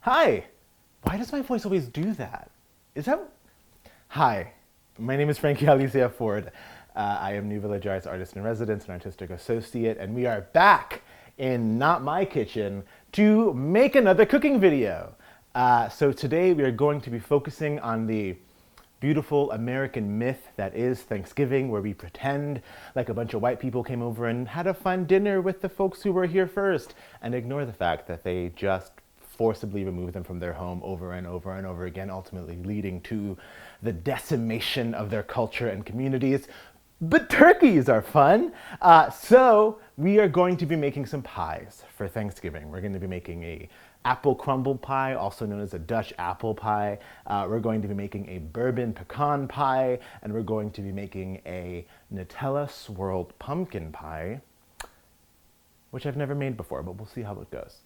Hi! Why does my voice always do that? Is that... Hi, my name is Frankie Alicea-Ford. I am New Village Arts Artist in Residence and Artistic Associate, and we are back in Not My Kitchen to make another cooking video. So today we are going to be focusing on the beautiful American myth that is Thanksgiving, where we pretend like a bunch of white people came over and had a fun dinner with the folks who were here first, and ignore the fact that they just forcibly remove them from their home over and over and over again, ultimately leading to the decimation of their culture and communities. But turkeys are fun. So we are going to be making some pies for Thanksgiving. We're going to be making a apple crumble pie, also known as a Dutch apple pie. We're going to be making a bourbon pecan pie, and we're going to be making a Nutella swirled pumpkin pie, which I've never made before, but we'll see how it goes.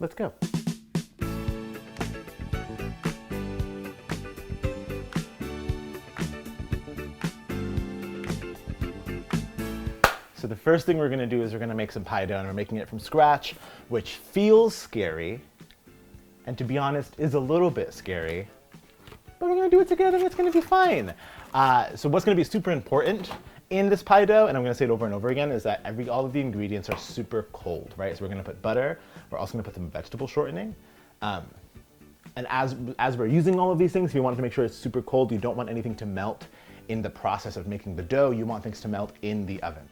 Let's go. So the first thing we're going to do is we're going to make some pie dough, and we're making it from scratch, which feels scary, and to be honest, is a little bit scary, but we're going to do it together and it's going to be fine. So what's going to be super important in this pie dough, and I'm going to say it over and over again, is that all of the ingredients are super cold, right? So we're going to put butter. We're also going to put some vegetable shortening. And as we're using all of these things, you want to make sure it's super cold. You don't want anything to melt in the process of making the dough. You want things to melt in the oven.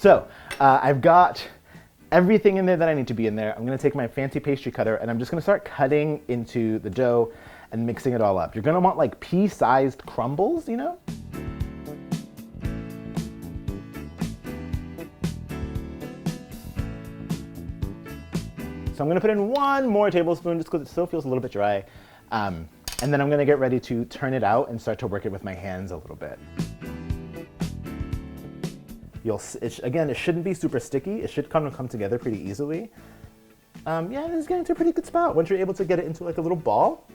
So I've got everything in there that I need to be in there. I'm going to take my fancy pastry cutter and I'm just going to start cutting into the dough and mixing it all up. You're going to want like pea-sized crumbles, you know? So I'm going to put in 1 more tablespoon just because it still feels a little bit dry. And then I'm going to get ready to turn it out and start to work it with my hands a little bit. Again, it shouldn't be super sticky. It should come together pretty easily. Yeah, this is getting to a pretty good spot. Once you're able to get it into like a little ball,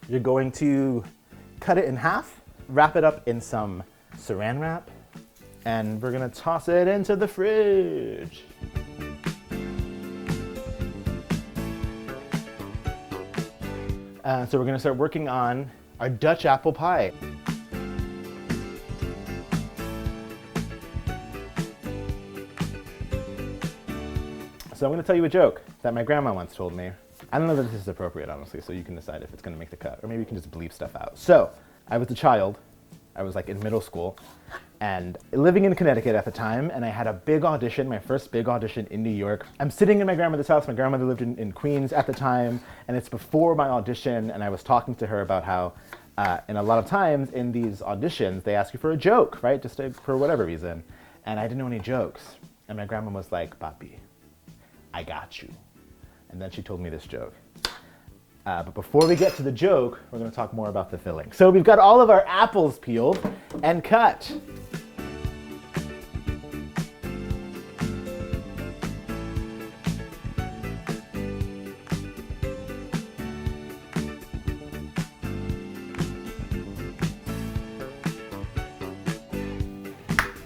you're going to cut it in half, wrap it up in some saran wrap, and we're gonna toss it into the fridge. So we're gonna start working on our Dutch apple pie. So I'm going to tell you a joke that my grandma once told me. I don't know that this is appropriate, honestly, so you can decide if it's going to make the cut, or maybe you can just bleep stuff out. So I was a child. I was like in middle school and living in Connecticut at the time, and I had a big audition, my first big audition in New York. I'm sitting in my grandmother's house. My grandmother lived in Queens at the time, and it's before my audition, and I was talking to her about how and a lot of times in these auditions, they ask you for a joke, right? Just for whatever reason. And I didn't know any jokes. And my grandma was like, "Papi, I got you." And then she told me this joke. But before we get to the joke, we're going to talk more about the filling. So we've got all of our apples peeled and cut.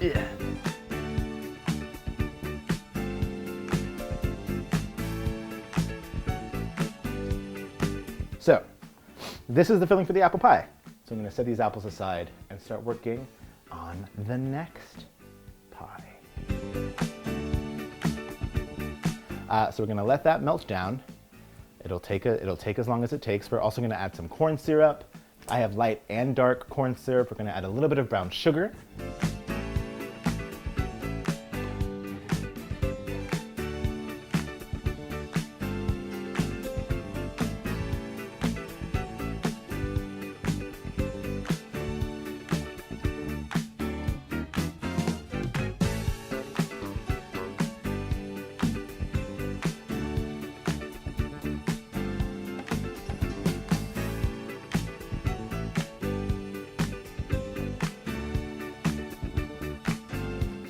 Yeah. So, this is the filling for the apple pie. So I'm going to set these apples aside and start working on the next pie. So we're going to let that melt down. It'll take as long as it takes. We're also going to add some corn syrup. I have light and dark corn syrup. We're going to add a little bit of brown sugar.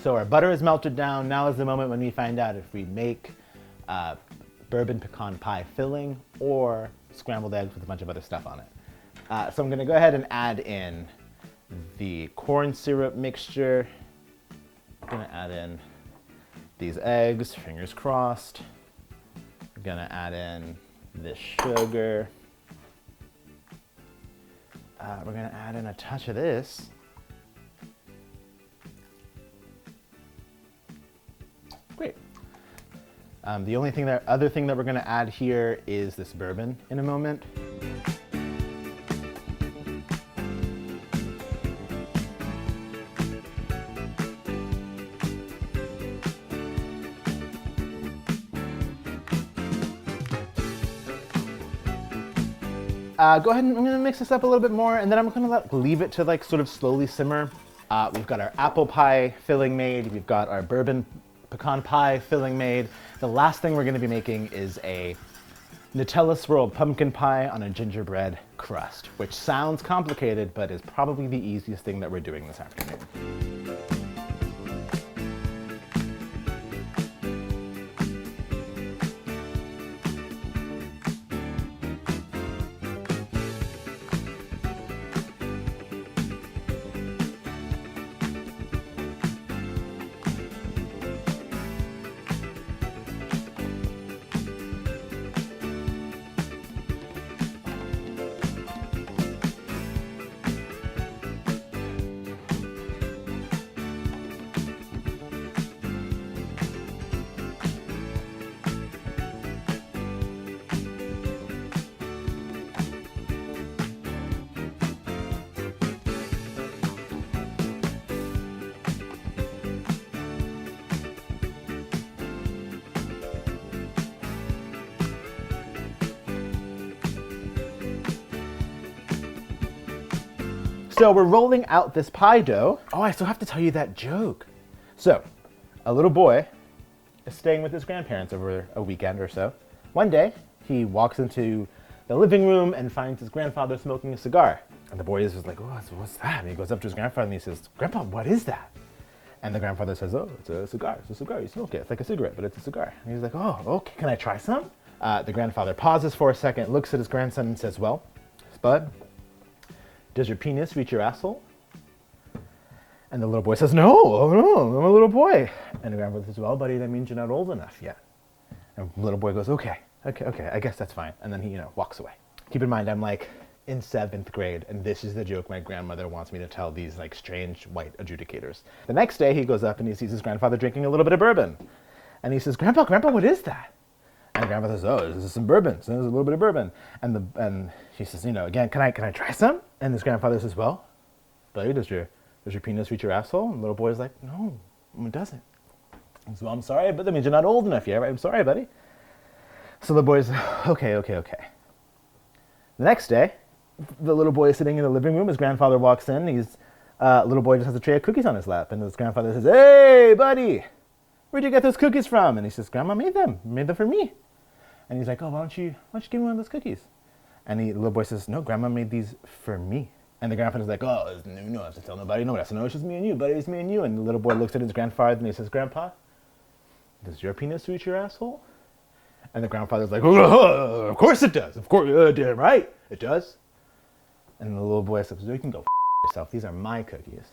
So our butter is melted down. Now is the moment when we find out if we make bourbon pecan pie filling or scrambled eggs with a bunch of other stuff on it. So I'm gonna go ahead and add in the corn syrup mixture. I'm gonna add in these eggs, fingers crossed. I'm gonna add in this sugar. We're gonna add in a touch of this. Great. The other thing that we're gonna add here is this bourbon in a moment. Go ahead and I'm gonna mix this up a little bit more, and then I'm gonna leave it to like sort of slowly simmer. We've got our apple pie filling made. We've got our bourbon pecan pie filling made. The last thing we're gonna be making is a Nutella swirled pumpkin pie on a gingerbread crust, which sounds complicated, but is probably the easiest thing that we're doing this afternoon. So we're rolling out this pie dough. Oh, I still have to tell you that joke. So, a little boy is staying with his grandparents over a weekend or so. One day, he walks into the living room and finds his grandfather smoking a cigar. And the boy is just like, oh, what's that? And he goes up to his grandfather and he says, Grandpa, what is that? And the grandfather says, oh, it's a cigar. It's a cigar. You smoke it. It's like a cigarette, but it's a cigar. And he's like, oh, okay, can I try some? The grandfather pauses for a second, looks at his grandson and says, well, Spud, does your penis reach your asshole? And the little boy says, no, oh no, I'm a little boy. And the grandfather says, well, buddy, that means you're not old enough yet. And the little boy goes, okay, I guess that's fine. And then he, walks away. Keep in mind, I'm like in 7th grade, and this is the joke my grandmother wants me to tell these like strange white adjudicators. The next day, he goes up and he sees his grandfather drinking a little bit of bourbon. And he says, Grandpa, what is that? And the grandfather says, oh, this is some bourbon. So there's a little bit of bourbon. And he says, again, can I try some? And his grandfather says, well, buddy, does your penis reach your asshole? And the little boy's like, no, it doesn't. He says, well, I'm sorry, but that means you're not old enough yet, right? I'm sorry, buddy. So the boy's, okay. The next day, the little boy is sitting in the living room. His grandfather walks in. Little boy just has a tray of cookies on his lap. And his grandfather says, hey, buddy, where'd you get those cookies from? And he says, Grandma made them for me. And he's like, oh, why don't you give me one of those cookies? And the little boy says, no, Grandma made these for me. And the grandfather's like, oh, no, I have to tell nobody. Nobody has to know. It's just me and you, buddy. It's me and you. And the little boy looks at his grandfather and he says, Grandpa, does your penis reach your asshole? And the grandfather's like, oh, of course it does. Of course, damn right, it does. And the little boy says, you can go yourself. These are my cookies.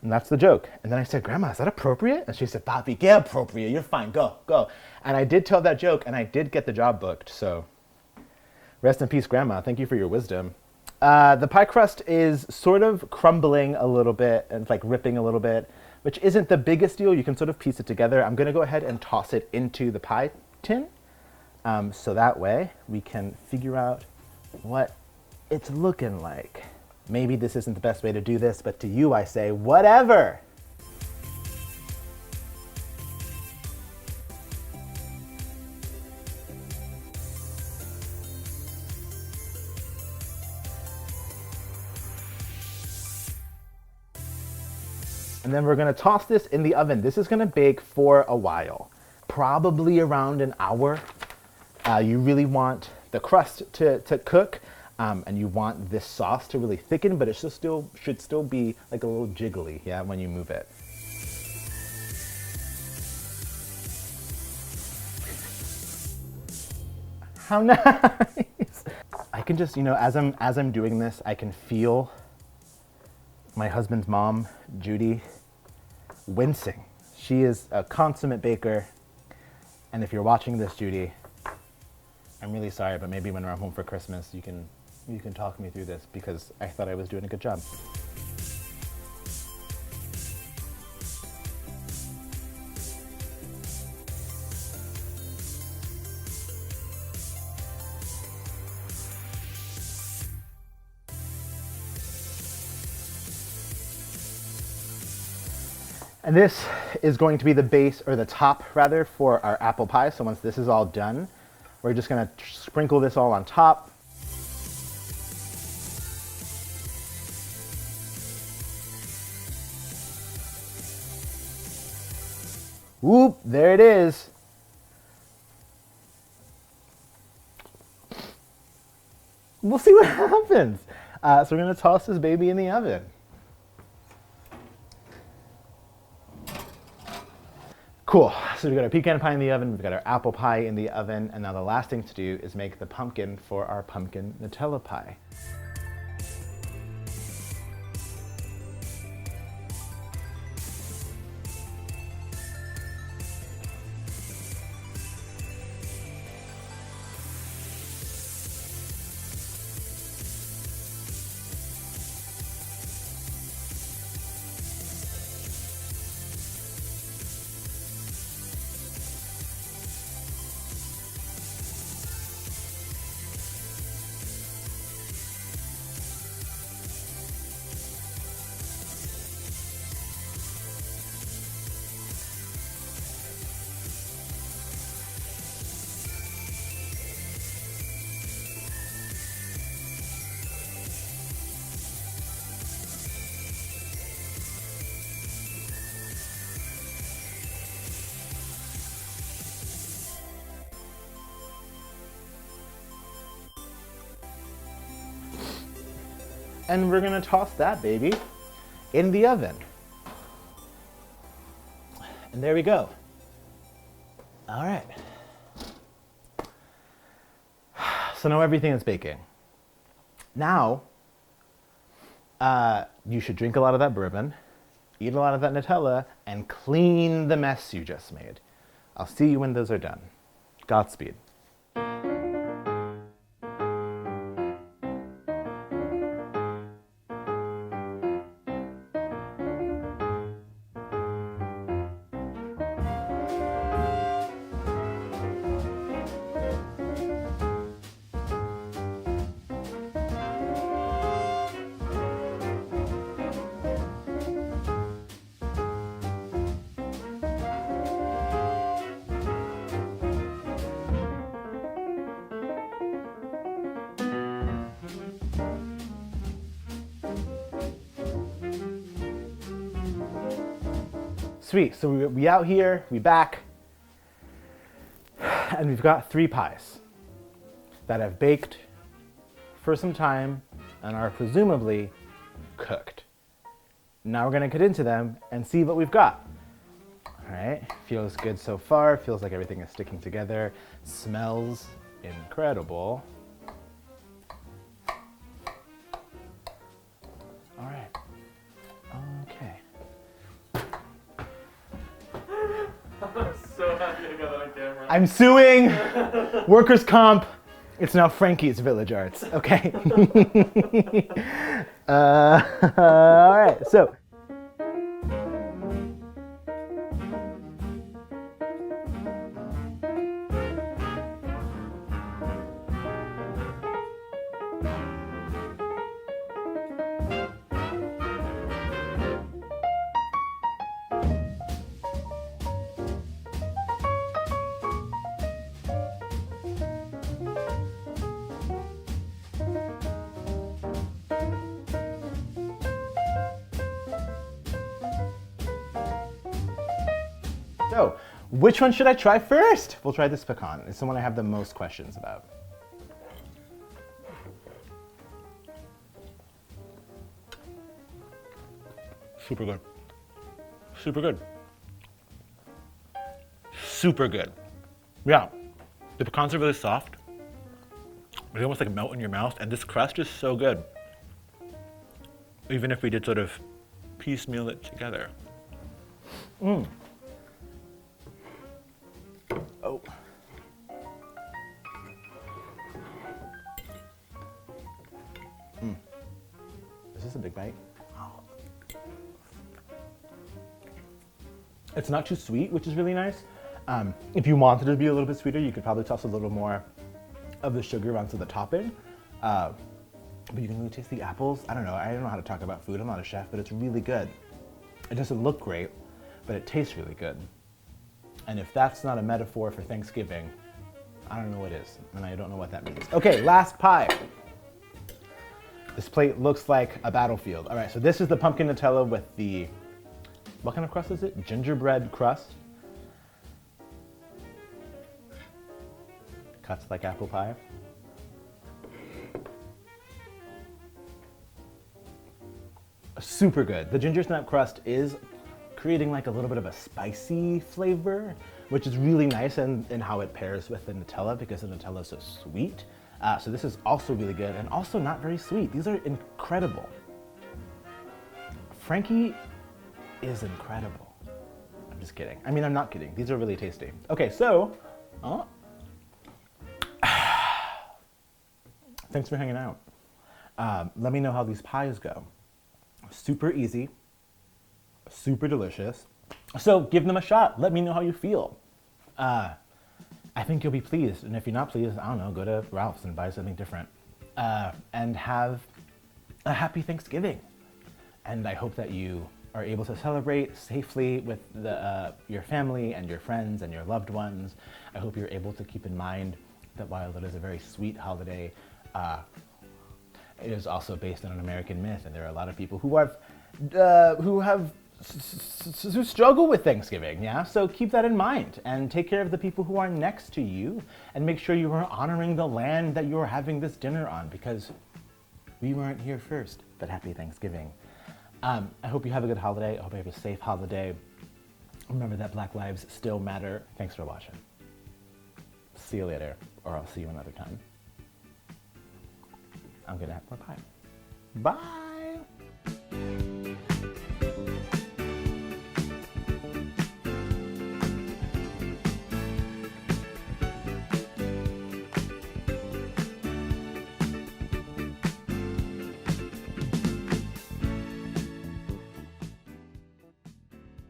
And that's the joke. And then I said, Grandma, is that appropriate? And she said, Papi, get appropriate. You're fine. Go. And I did tell that joke, and I did get the job booked. So rest in peace, Grandma. Thank you for your wisdom. The pie crust is sort of crumbling a little bit and like ripping a little bit, which isn't the biggest deal. You can sort of piece it together. I'm going to go ahead and toss it into the pie tin. So that way we can figure out what it's looking like. Maybe this isn't the best way to do this, but to you I say, whatever. And then we're gonna toss this in the oven. This is gonna bake for a while, probably around an hour. You really want the crust to cook. And you want this sauce to really thicken, but it should still be like a little jiggly, yeah, when you move it. How nice! I can just, as I'm doing this, I can feel my husband's mom, Judy, wincing. She is a consummate baker, and if you're watching this, Judy, I'm really sorry, but maybe when we're home for Christmas, you can talk me through this, because I thought I was doing a good job. And this is going to be the base, or the top rather, for our apple pie. So once this is all done, we're just gonna sprinkle this all on top. Whoop, there it is. We'll see what happens. So we're gonna toss this baby in the oven. Cool, so we've got our pecan pie in the oven, we've got our apple pie in the oven, and now the last thing to do is make the pumpkin for our pumpkin Nutella pie. And we're gonna toss that baby in the oven. And there we go. All right. So now everything is baking. Now, you should drink a lot of that bourbon, eat a lot of that Nutella, and clean the mess you just made. I'll see you when those are done. Godspeed. Sweet, so we out here, we back, and we've got 3 pies that have baked for some time and are presumably cooked. Now we're gonna cut into them and see what we've got. All right, feels good so far, feels like everything is sticking together, smells incredible. All right, okay. I'm so happy I got that on camera. I'm suing workers' comp. It's now Frankie's Village Arts, okay? All right, so. So, which one should I try first? We'll try this pecan. It's the one I have the most questions about. Super good. Super good. Super good. Yeah, the pecans are really soft. They almost like melt in your mouth, and this crust is so good. Even if we did sort of piecemeal it together. Oh. Is this a big bite? It's not too sweet, which is really nice. If you wanted it to be a little bit sweeter, you could probably toss a little more of the sugar onto the topping. But you can really taste the apples. I don't know how to talk about food. I'm not a chef, but it's really good. It doesn't look great, but it tastes really good. And if that's not a metaphor for Thanksgiving, I don't know what is, and I don't know what that means. Okay, last pie. This plate looks like a battlefield. All right, so this is the pumpkin Nutella with the, what kind of crust is it? Gingerbread crust. Cuts like apple pie. Super good. The ginger snap crust is creating like a little bit of a spicy flavor, which is really nice in how it pairs with the Nutella because the Nutella is so sweet. So this is also really good and also not very sweet. These are incredible. Frankie is incredible. I'm just kidding. I mean, I'm not kidding. These are really tasty. Okay, so, thanks for hanging out. Let me know how these pies go. Super easy, super delicious. So give them a shot. Let me know how you feel. I think you'll be pleased. And if you're not pleased, I don't know, go to Ralph's and buy something different. And have a happy Thanksgiving. And I hope that you are able to celebrate safely with your family and your friends and your loved ones. I hope you're able to keep in mind that while it is a very sweet holiday, it is also based on an American myth, and there are a lot of people who struggle with Thanksgiving. Yeah, so keep that in mind and take care of the people who are next to you, and make sure you are honoring the land that you are having this dinner on, because we weren't here first. But happy Thanksgiving. I hope you have a good holiday. I hope you have a safe holiday. Remember that Black lives still matter. Thanks for watching. See you later, or I'll see you another time. I'm gonna have more pie. Bye!